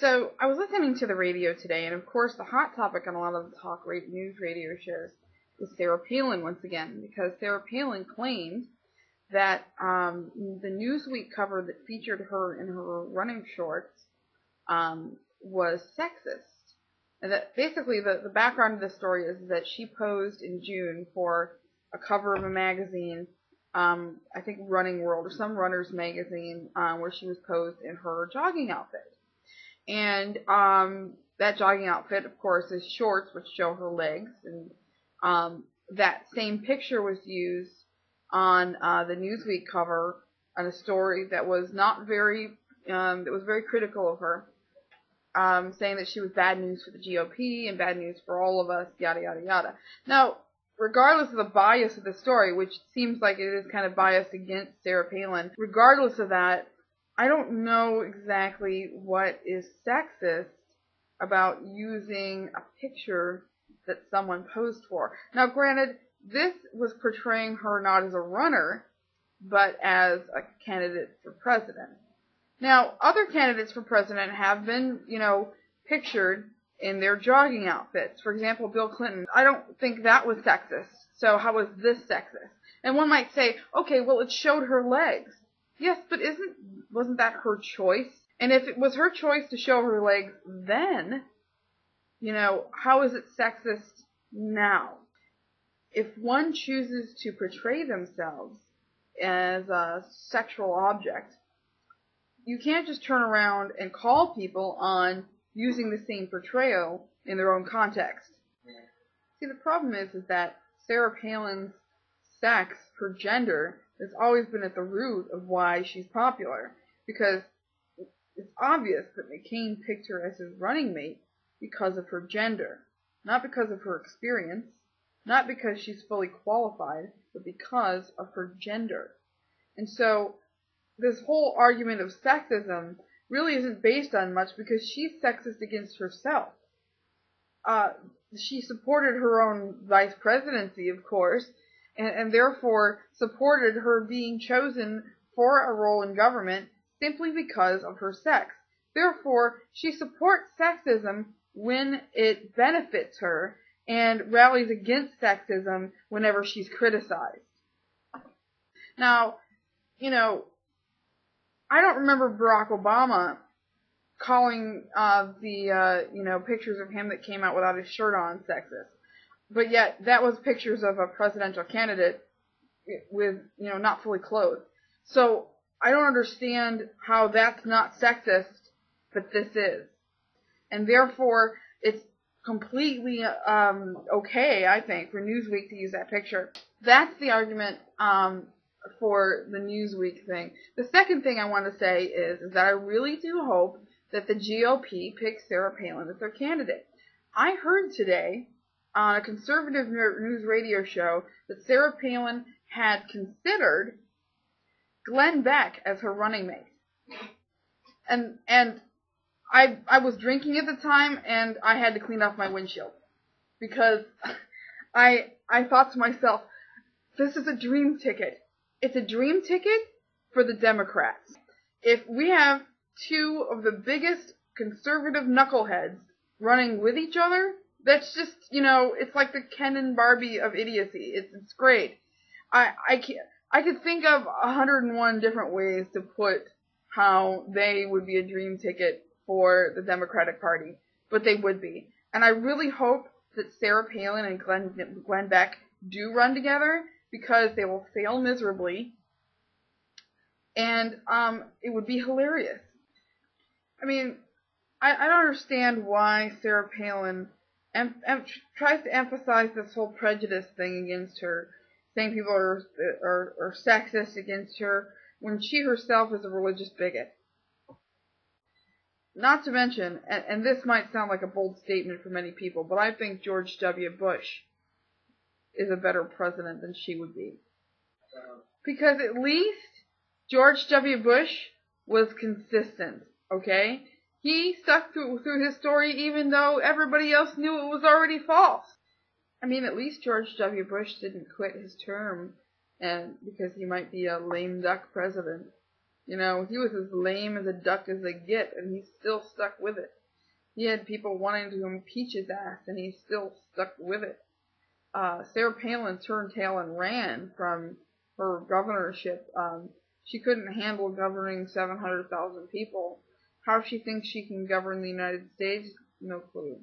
So I was listening to the radio today, and of course the hot topic on a lot of the news radio shows is Sarah Palin once again, because Sarah Palin claimed that the Newsweek cover that featured her in her running shorts was sexist. And that basically the background of the story is that she posed in June for a cover of a magazine, I think Running World or some runner's magazine, where she was posed in her jogging outfit. And that jogging outfit, of course, is shorts which show her legs. And that same picture was used on the Newsweek cover on a story that was very critical of her, saying that she was bad news for the GOP and bad news for all of us, yada, yada, yada. Now, regardless of the bias of the story, which seems like it is kind of biased against Sarah Palin, regardless of that, I don't know exactly what is sexist about using a picture that someone posed for. Now, granted, this was portraying her not as a runner, but as a candidate for president. Now, other candidates for president have been, pictured in their jogging outfits. For example, Bill Clinton. I don't think that was sexist. So how was this sexist? And one might say, okay, well, it showed her legs. Yes, but wasn't that her choice? And if it was her choice to show her legs then, how is it sexist now? If one chooses to portray themselves as a sexual object, you can't just turn around and call people on using the same portrayal in their own context. See, the problem is that Sarah Palin's sex, her gender, has always been at the root of why she's popular. Because it's obvious that McCain picked her as his running mate because of her gender. Not because of her experience, not because she's fully qualified, but because of her gender. And so, this whole argument of sexism really isn't based on much because she's sexist against herself. She supported her own vice presidency, of course, and therefore supported her being chosen for a role in government simply because of her sex. Therefore, she supports sexism when it benefits her and rallies against sexism whenever she's criticized. Now, I don't remember Barack Obama calling the pictures of him that came out without his shirt on sexist. But yet, that was pictures of a presidential candidate with, not fully clothed. So, I don't understand how that's not sexist, but this is. And therefore, it's completely okay, I think, for Newsweek to use that picture. That's the argument for the Newsweek thing. The second thing I want to say is that I really do hope that the GOP picks Sarah Palin as their candidate. I heard today on a conservative news radio show that Sarah Palin had considered Glenn Beck as her running mate. And I was drinking at the time, and I had to clean off my windshield. Because I thought to myself, this is a dream ticket. It's a dream ticket for the Democrats. If we have two of the biggest conservative knuckleheads running with each other, that's just, it's like the Ken and Barbie of idiocy. It's great. I could think of 101 different ways to put how they would be a dream ticket for the Democratic Party, but they would be. And I really hope that Sarah Palin and Glenn Beck do run together, because they will fail miserably, and it would be hilarious. I mean, I don't understand why Sarah Palin tries to emphasize this whole prejudice thing against her, saying people are sexist against her, when she herself is a religious bigot. Not to mention, and this might sound like a bold statement for many people, but I think George W. Bush is a better president than she would be. Because at least George W. Bush was consistent, okay? He stuck through his story even though everybody else knew it was already false. I mean, at least George W. Bush didn't quit his term because he might be a lame duck president. You know, he was as lame as a duck as they get, and he still stuck with it. He had people wanting to impeach his ass, and he still stuck with it. Sarah Palin turned tail and ran from her governorship. She couldn't handle governing 700,000 people. How she thinks she can govern the United States, no clue.